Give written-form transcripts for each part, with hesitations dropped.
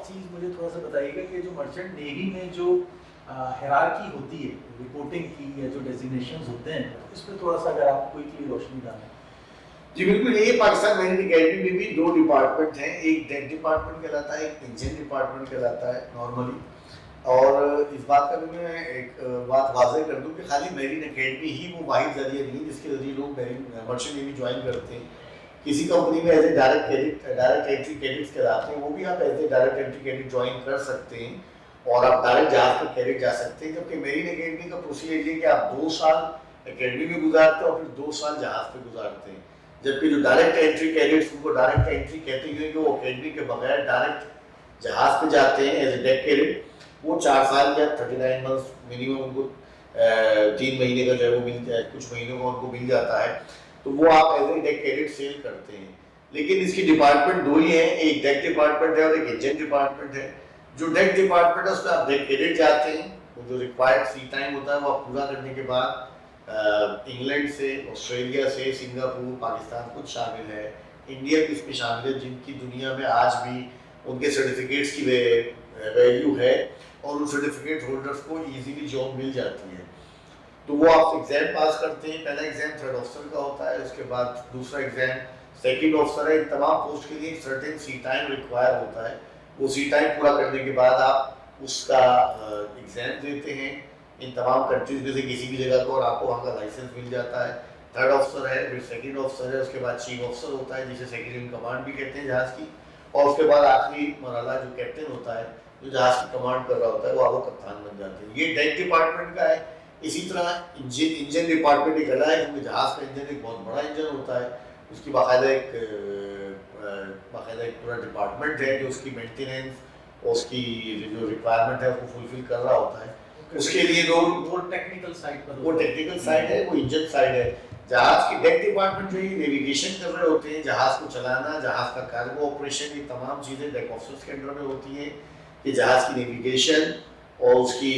چیز مجھے تھوڑا سا بتائیے گا کہ جو مرچنٹ نیوی میں جو ہیرارکی ہوتی ہے رپورٹنگ کی یا جو ڈیزگنیشنز ہوتے ہیں اس پہ تھوڑا سا اگر آپ کوئی روشنی ڈالیں. جی بالکل, یہ پاکستان میرین اکیڈمی میں بھی 2 ڈپارٹمنٹ ہیں, ایک ڈیک ڈپارٹمنٹ کہلاتا ہے, ایک انجن ڈپارٹمنٹ کہلاتا ہے نارملی. اور اس بات کا بھی میں ایک بات واضح کر دوں کہ خالی میرین اکیڈمی ہی وہ واحد ذریعہ نہیں جس کے ذریعے لوگ مرچنٹ نیوی جوائن کرتے ہیں. کسی کمپنی میں as a direct entry cadets کہلاتے ہیں, وہ بھی آپ as a direct entry cadet join کر سکتے ہیں اور آپ ڈائریکٹ جہاز پر کیڈٹ جا سکتے ہیں. جبکہ میرین اکیڈمی کا پروسیجر یہ کہ آپ 2 سال اکیڈمی میں گزارتے ہیں اور پھر 2 سال جہاز پہ گزارتے ہیں. جبکہ جو ڈائریکٹ انٹری کیڈٹس ان کو ڈائریکٹ انٹری کہتے ہیں کہ وہ اکیڈمی کے بغیر ڈائریکٹ جہاز پہ جاتے ہیں ایز اے ڈیک کیڈٹ. وہ 4 سال یا 39 منتھس منیمم ان کو 3 مہینے کا جو ہے وہ مل جائے, کچھ مہینوں کا ان کو مل جاتا ہے, تو وہ آپ as a deck cadet sail کرتے ہیں. لیکن اس کی ڈپارٹمنٹ 2 ہی ہیں, ایک ڈیک ڈپارٹمنٹ ہے اور ایک انجن ڈپارٹمنٹ ہے. جو ڈیک ڈپارٹمنٹ ہے اس میں آپ ڈیک کیڈٹ جاتے ہیں, وہ جو ریکوائرڈ سی ٹائم ہوتا ہے وہ آپ پورا کرنے کے بعد انگلینڈ سے, آسٹریلیا سے, سنگاپور, پاکستان خود شامل ہے, انڈیا بھی اس میں شامل ہے, جن کی دنیا میں آج بھی ان کے سرٹیفکیٹس کی ویلیو ہے اور ان سرٹیفکیٹ ہولڈرس کو ایزیلی جاب مل جاتی ہے. تو وہ آپ ایگزام پاس کرتے ہیں. پہلا ایگزام 3rd آفسر کا ہوتا ہے, اس کے بعد دوسرا ایگزام 2nd آفسر ہے. ان تمام پوسٹ کے لیے ایک سرٹن سی ٹائم ریکوائر ہوتا ہے. وہ سی ٹائم پورا کرنے کے بعد آپ اس کا ایگزام دیتے ہیں ان تمام کنٹریز میں سے کسی بھی جگہ کو, اور آپ کو وہاں کا لائسنس مل جاتا ہے. 3rd آفسر ہے, پھر 2nd آفسر ہے, اس کے بعد چیف آفسر ہوتا ہے جسے سیکنڈ ان کمانڈ بھی کہتے ہیں جہاز کی, اور اس کے بعد آخری مرحلہ جو کیپٹن ہوتا ہے جو جہاز کی کمانڈ کر رہا ہوتا ہے وہ آپ کو کپتان بن جاتے ہیں. یہ ڈیک ڈپارٹمنٹ کا ہے. اسی طرح انجن ڈپارٹمنٹ ایک الگ ہے کیونکہ جہاز کا انجن ایک بہت بڑا انجن ہوتا ہے. اس کی باقاعدہ ایک پورا ڈپارٹمنٹ ہے جو اس کی مینٹیننس اور اس کی جو ریکوائرمنٹ ہے اس کو فلفل کر رہا ہوتا ہے. اس کے لیے وہ ٹیکنیکل سائڈ ہے, وہ انجن سائڈ ہے. جہاز کی ڈیک ڈپارٹمنٹ جو ہے نیویگیشن کر رہے ہوتے ہیں, جہاز کو چلانا, جہاز کا کارگو آپریشن, یہ تمام چیزیں ڈیک آفسرز کے انڈر میں ہوتی ہیں کہ جہاز کی نیویگیشن اور اس کی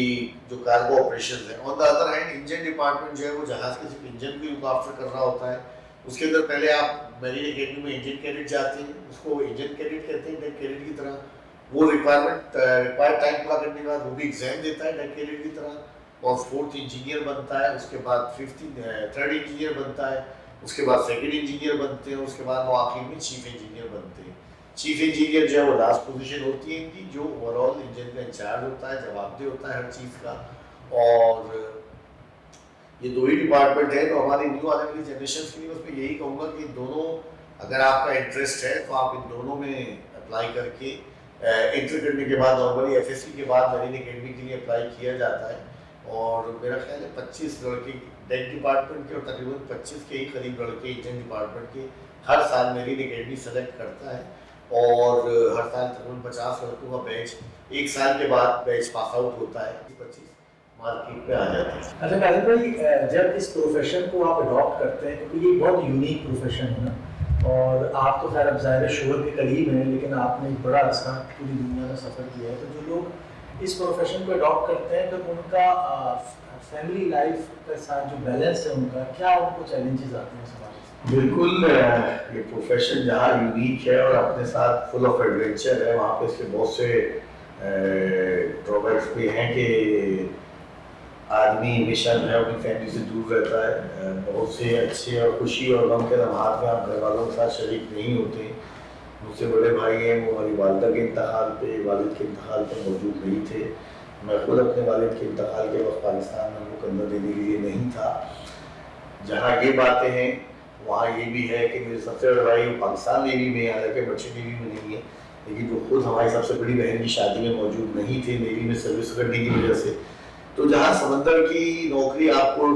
جو کارگو آپریشنز ہیں. On the other hand engine department جو ہے وہ جہاز کے صرف انجن کی لک آفٹر کر رہا ہوتا ہے. اس کے اندر پہلے آپ میرین اکیڈمی میں انجن کیڈٹ جاتے ہیں, اس کو انجن کیڈٹ کہتے ہیں ڈیک کیڈٹ کی طرح. وہ ریکوائرڈ ٹائم پورا کرنے کے بعد وہ بھی ایگزام دیتا ہے ڈیک کیڈٹ کی طرح, اور 4th انجینئر بنتا ہے. اس کے بعد 3rd انجینئر بنتا ہے, اس کے بعد 2nd انجینئر بنتے ہیں, اس کے بعد وہ آخر میں چیف انجینئر بنتے ہیں. چیف انجینئر جو ہے وہ لاسٹ پوزیشن ہوتی ہے ان کی, جو اوور آل انجن کا انچارج ہوتا ہے, جواب دہ ہوتا ہے ہر چیز کا. اور یہ 2 ہی ڈپارٹمنٹ ہیں. تو ہماری نیو آنے والی جنریشنس کے لیے اس میں یہی کہوں گا کہ دونوں اگر آپ کا انٹرسٹ ہے تو آپ ان دونوں میں اپلائی کر کے انٹر کرنے کے بعد نارملی ایف ایس سی کے بعد میرین اکیڈمی کے لیے اپلائی کیا جاتا ہے. اور میرا خیال ہے 25 لڑکے ڈیک ڈپارٹمنٹ کے اور تقریباً 25 کے ہی قریب لڑکے انجن ڈپارٹمنٹ کے ہر سال میرین اکیڈمی سلیکٹ کرتا ہے. اور ہر سال تقریباً 50 لڑکوں کا بیچ 1 سال کے بعد بیچ پاس آؤٹ ہوتا ہے, 25 مارکیٹ پہ آ جاتے ہیں. اچھا قاسم بھائی, جب اس پروفیشن کو آپ اڈاپٹ کرتے ہیں, کیونکہ یہ بہت یونیک پروفیشن ہے نا, اور آپ تو خیر اب ظاہر شوہر کے قریب ہیں, لیکن آپ نے ایک بڑا عرصہ پوری دنیا میں سفر کیا ہے. تو جو لوگ اس پروفیشن کو اڈاپٹ کرتے ہیں تو ان کا فیملی لائف کے ساتھ جو بیلنس ہے ان کا, کیا ان کو چیلنجز آتے ہیں سماج سے؟ بالکل, یہ پروفیشن جہاں یونیک ہے اور اپنے ساتھ فل آف ایڈونچر ہے, وہاں پہ اس کے بہت سے ڈرا بیکس بھی ہیں کہ آدمی ہمیشہ جو ہے اپنی فیملی سے دور رہتا ہے. بہت سے اچھے اور خوشی اور غم کے لمحات میں آپ گھر والوں کے ساتھ شریک نہیں ہوتے. مجھ سے بڑے بھائی ہیں, وہ ہماری والدہ کے انتقال پہ, والد کے انتقال پہ موجود نہیں تھے. میں خود اپنے والد کے انتقال کے وقت پاکستان میں ان کو کندھا دینے کے لیے نہیں تھا. جہاں یہ باتیں ہیں وہاں یہ بھی ہے کہ میرے سب سے بڑے بھائی پاکستان نیوی میں, حالانکہ مرچنٹ نیوی میں نہیں ہے, لیکن جو خود ہماری سب سے بڑی بہن کی شادی میں موجود نہیں تھے نیوی میں سروس کرنے کی وجہ سے. تو جہاں سمندر کی نوکری آپ کو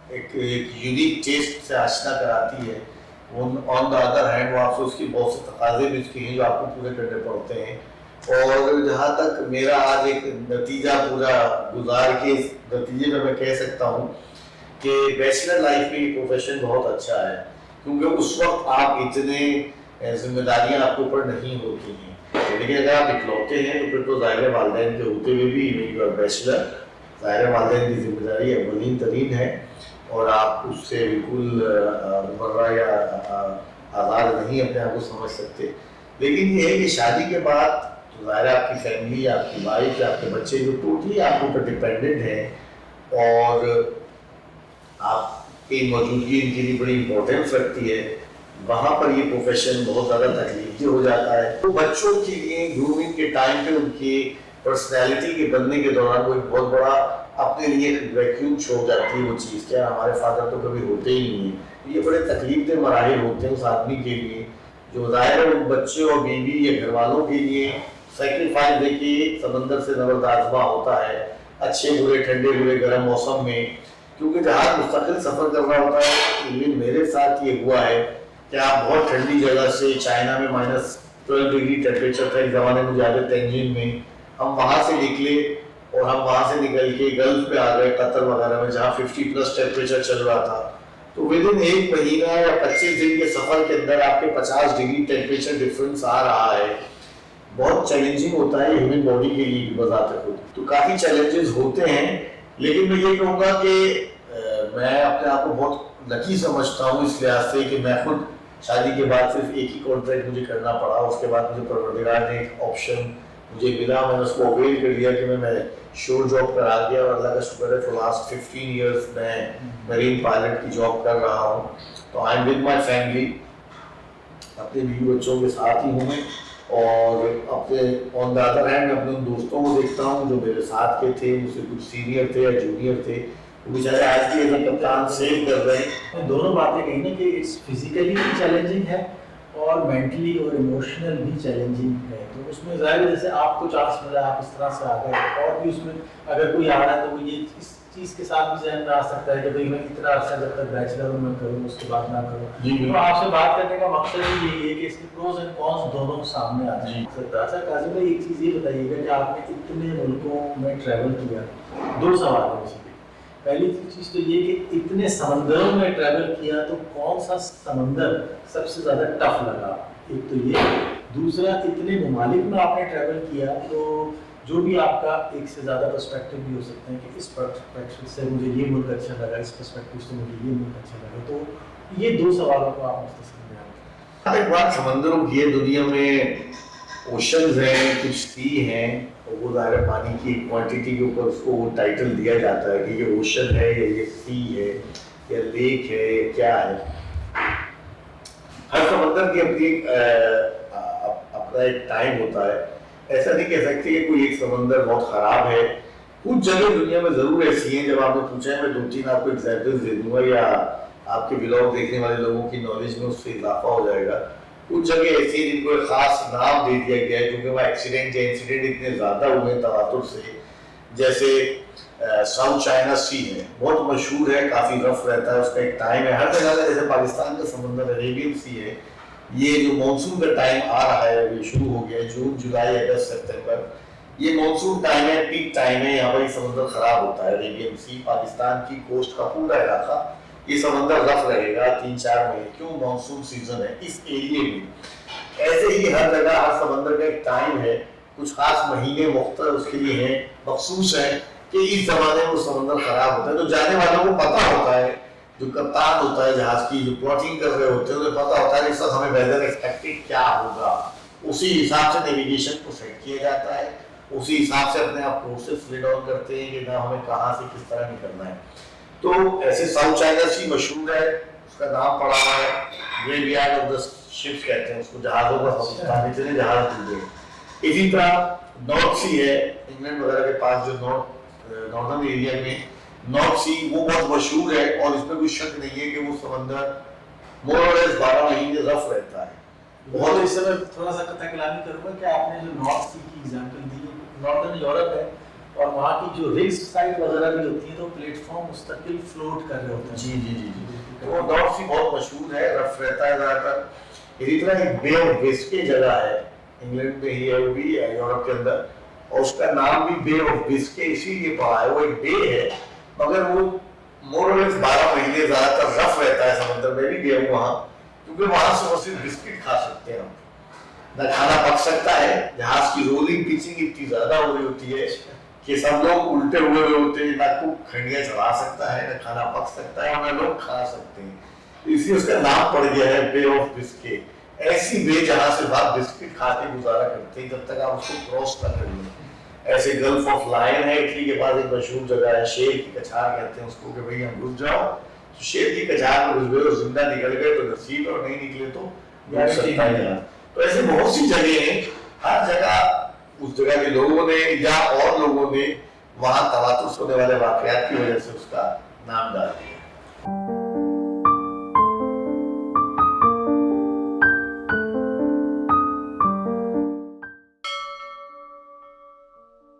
ایک یونیک ٹیسٹ سے آشنا کراتی ہے, آن دا ادر ہینڈ وہ آپ سے اس کی بہت سے تقاضے بھی اس کے ہیں جو آپ کو پورے کرنے پڑتے ہیں. اور جہاں تک میرا آج ایک نتیجہ پورا گزار کے اس نتیجے میں میں کہہ سکتا ہوں کہ بیچلر لائف میں یہ پروفیشن بہت اچھا ہے, کیونکہ اس وقت آپ اتنے ذمہ داریاں آپ کے اوپر نہیں ہوتی ہیں. لیکن اگر آپ اکلوتے ہیں تو پھر تو ظاہر والدین کے ہوتے ہوئے بھی بیچلر, ظاہر والدین کی ذمہ داری اولین ترین ہے, اور آپ اس سے بالکل مبرہ یا آزاد نہیں اپنے آپ کو سمجھ سکتے. لیکن یہ ہے کہ شادی کے بعد تو ظاہر ہے آپ کی فیملی، آپ کی وائف یا آپ کے بچے جو ٹوٹلی آپ کے اوپر ڈپینڈنٹ ہیں اور آپ کی موجودگی ان کے لیے بڑی امپورٹینس رکھتی ہے، وہاں پر یہ پروفیشن بہت زیادہ تکلیف دہ ہو جاتا ہے۔ تو بچوں کے لیے گرومنگ کے ٹائم پہ ان کی پرسنالٹی کے بننے کے دوران وہ ایک بہت بڑا اپنے لیے ویکیوم چھوڑ جاتی ہے وہ چیز، کیا ہمارے فادر تو کبھی ہوتے ہی نہیں ہیں۔ یہ بڑے تکلیف دہ مراحل ہوتے ہیں اس آدمی کے لیے جو ظاہر ہے ان بچے اور بیوی یا گھر والوں کے لیے سیکریفائس دے کے سمندر سے نوردازمہ ہوتا ہے، اچھے برے ٹھنڈے برے گرم موسم میں، کیونکہ جہاز مستقل سفر کر رہا ہوتا ہے۔ ایون میرے ساتھ یہ ہوا ہے کہ آپ بہت ٹھنڈی جگہ سے، چائنا میں -12 ڈگری ٹیمپریچر تھا ایک زمانے میں مجھے تنجین میں، ہم وہاں سے نکلے اور ہم وہاں سے نکل کے گلف پہ آ گئے قطر وغیرہ میں جہاں 50+ ٹیمپریچر چل رہا تھا۔ تو ودن 1 مہینہ یا 25 دن کے سفر کے اندر آپ کے 50 ڈگری ٹیمپریچر ڈفرینس آ رہا ہے، بہت چیلنجنگ ہوتا ہے ہیومن باڈی کے لیے بھی بذات خود۔ تو کافی چیلنجز ہوتے ہیں، لیکن میں یہ کہوں گا کہ میں اپنے آپ کو بہت لکی سمجھتا ہوں اس لحاظ سے کہ میں خود شادی کے بعد صرف ایک ہی کانٹریکٹ مجھے کرنا پڑا، اس کے بعد مجھے پروردگار نے ایک آپشن مجھے ملا، میں نے اس کو اویل کر لیا کہ میں شور جاب کرا دیا اور اللہ کا شکر ہے فور لاسٹ 15 ایئرس میں مرین پائلٹ کی جاب کر رہا ہوں۔ تو I am with my family, اپنے بیوی بچوں کے ساتھ ہی ہوں میں، اور اپنے آن دا ادر ہینڈ اپنے ان دوستوں کو دیکھتا ہوں جو میرے ساتھ کے تھے، مجھ سے کچھ سینئر تھے یا جونیئر تھے، وہ بیچارے آج بھی ایک کپتان سیو کر رہے ہیں۔ دونوں باتیں کہیں نا کہ اٹس فزیکلی بھی چیلنجنگ ہے اور مینٹلی اور ایموشنل بھی چیلنجنگ ہے۔ تو اس میں ظاہر جیسے آپ کو چانس ملا، آپ اس طرح سے آ گئے، اور بھی اس میں اگر کوئی آ رہا ہے تو وہ یہ اس چیز کے ساتھ بھی ذہن میں آ سکتا ہے کہ بھائی میں اتنا عرصہ جب تک بیچلر ہوں میں کروں، اس کے بعد نہ کروں۔ تو آپ سے بات کرنے کا مقصد ہی یہی ہے کہ اس کے پروز اینڈ کونس دونوں سامنے آ جائیں۔ اچھا قاضی بھائی ایک چیز یہ بتائیے گا کہ آپ نے اتنے ملکوں میں ٹریول کیا، 2 سوال ہیں مجھے۔ پہلی چیز تو یہ کہ اتنے سمندروں میں ٹریول کیا تو کون سا سمندر سب سے زیادہ ٹف لگا، ایک تو یہ۔ دوسرا، اتنے ممالک میں آپ نے ٹریول کیا تو جو بھی آپ کا ایک سے زیادہ پرسپیکٹو بھی ہو سکتے ہیں کہ اس پرسپیکٹو سے مجھے یہ ملک اچھا لگا، اس پرسپیکٹو سے مجھے یہ ملک اچھا لگا، تو یہ 2 سوالوں کو آپ مختصر بیان کریں۔ ایک بات سمندروں کی ہے، دنیا میں اوشنز ہیں، کچھ سی ہیں، اور وہ ظاہر پانی کی کوانٹٹی کے اوپر اس کو وہ ٹائٹل دیا جاتا ہے کہ یہ اوشن ہے یا یہ سی ہے یا لیک ہے یا کیا ہے۔ ہر سمندر کی اپنی اپنا ایک ٹائم ہوتا ہے، ایسا نہیں کہہ سکتے کہ کوئی ایک سمندر بہت خراب ہے۔ کچھ جگہ دنیا میں ضرور ایسی ہیں، جب آپ نے پوچھا ہے میں 2-3 آپ کو ایگزامپلز دے دوں گا یا آپ کے ولاگ دیکھنے والے لوگوں کی نالج میں اس سے اضافہ ہو جائے گا۔ کچھ جگہ ایسی ہیں جن کو ایک خاص نام دے دیا گیا ہے کیونکہ وہ ایکسیڈنٹ یا انسیڈنٹ اتنے زیادہ ہوئے تواتر سے، جیسے ساؤتھ چائنا سی ہے، بہت مشہور ہے، کافی رف رہتا ہے، اس کا ایک ٹائم ہے ہر جگہ کا، جیسے پاکستان کا سمندر عربین سی ہے، یہ جو مانسون کا ٹائم آ رہا ہے یہ شروع ہو گیا ہے، جون جولائی اگست سپتمبر، یہ مانسون ٹائم ہے، پیک ٹائم ہے، یہاں پر یہ سمندر خراب ہوتا ہے عربین سی، پاکستان کی کوسٹ کا پورا علاقہ یہ سمندر رف رہے گا 3-4 مہینے، کیوں مانسون سیزن ہے اس ایریے میں۔ ایسے ہی ہر جگہ ہر سمندر کا ایک ٹائم ہے، کچھ خاص مہینے مختلف اس کے لیے ہیں، مخصوص ہیں کہ اس زمانے میں وہ سمندر خراب ہوتا ہے۔ تو جانے والوں کو پتہ ہوتا ہے، جو کپتان ہوتا ہے جہاز کی، جو پلاٹنگ کر رہے ہوتے ہیں انہیں پتہ ہوتا ہے کہ اس وقت ہمیں ویدر ایکسپیکٹڈ کیا ہوگا، اسی حساب سے نیویگیشن کو سیٹ کیا جاتا ہے، اسی حساب سے اپنے آپ کورسز سلیٹ آن کرتے ہیں کہ نہ ہمیں کہاں سے کس طرح نکلنا ہے۔ تو ایسے ساؤتھ چائنا سی مشہور ہے، اس کا نام پڑا ہوا ہے، گریو یارڈ آف دا شپس کہتے ہیں اس کو، جہازوں کا پاکستان اتنے جہاز ڈوبے۔ اسی طرح نارتھ سی ہے، انگلینڈ وغیرہ کے پاس جو ناردرن ایریا میں نارتھ سی، وہ بہت مشہور ہے اور اس میں کوئی شک نہیں ہے کہ وہ سمندر مور اور لیس 12 مہینے رف رہتا ہے۔ بہت اس سے میں تھوڑا سا قطع کلامی کروں گا کہ آپ نے جو نارتھ سی کی ایگزامپل دی، ناردرن یورپ ہے اور وہاں کی جو ریس سائٹ وغیرہ بھی ہوتی ہیں تو پلیٹ فارم مستقل فلوٹ کر رہے ہوتے ہیں۔ جی تو نارتھ سی بہت مشہور ہے، رف رہتا ہے زیادہ تر۔ اسی طرح ایک بے آف بسکے جگہ ہے، انگلینڈ میں ہی ہے، وہ بھی یورپ کے اندر، اور اس کا نام بھی بے آف بسکے اسی لیے پڑا ہے، وہ ایک بے ہے مگر وہ مور اور لیس 12 مہینے زیادہ تر رف رہتا ہے سمندر میں۔ بھی گیا ہوں وہاں، کیونکہ وہاں سے وہ صرف بسکٹ کھا سکتے ہیں ہم، نہ کھانا پک سکتا ہے، جہاز کی رولنگ پچنگ اتنی زیادہ ہو رہی ہوتی ہے کہ سب لوگ الٹے ہوئے ہوتے ہیں، نہ کوئی کھنڈیاں چلا سکتا ہے، نہ کھانا پک سکتا ہے، نہ لوگ کھا سکتے ہیں، اس لیے اس کا نام پڑ گیا ہے بے آف بسکے۔ ایسی وے جہاں سے آپ بسکٹ کھا کے گزارا کرتے ہیں جب تک آپ اس کو کراس نہ کر لیں. ایسے گلف آف لائن ہے اٹلی کے پاس ایک مشہور جگہ ہے, شیر کی کچھار کہتے ہیں اس کو, کہ بھئی ہم گھس جاؤ تو شیر کی کچھار میں گھس گئے اور زندہ نکل گئے تو نصیب, اور نہیں نکلے تو سکتا ہے. تو ایسے بہت سی جگہ ہیں, ہر جگہ اس جگہ کے لوگوں نے یا اور لوگوں نے وہاں تواتر ہونے والے واقعات کی وجہ سے اس کا نام ڈال دیا.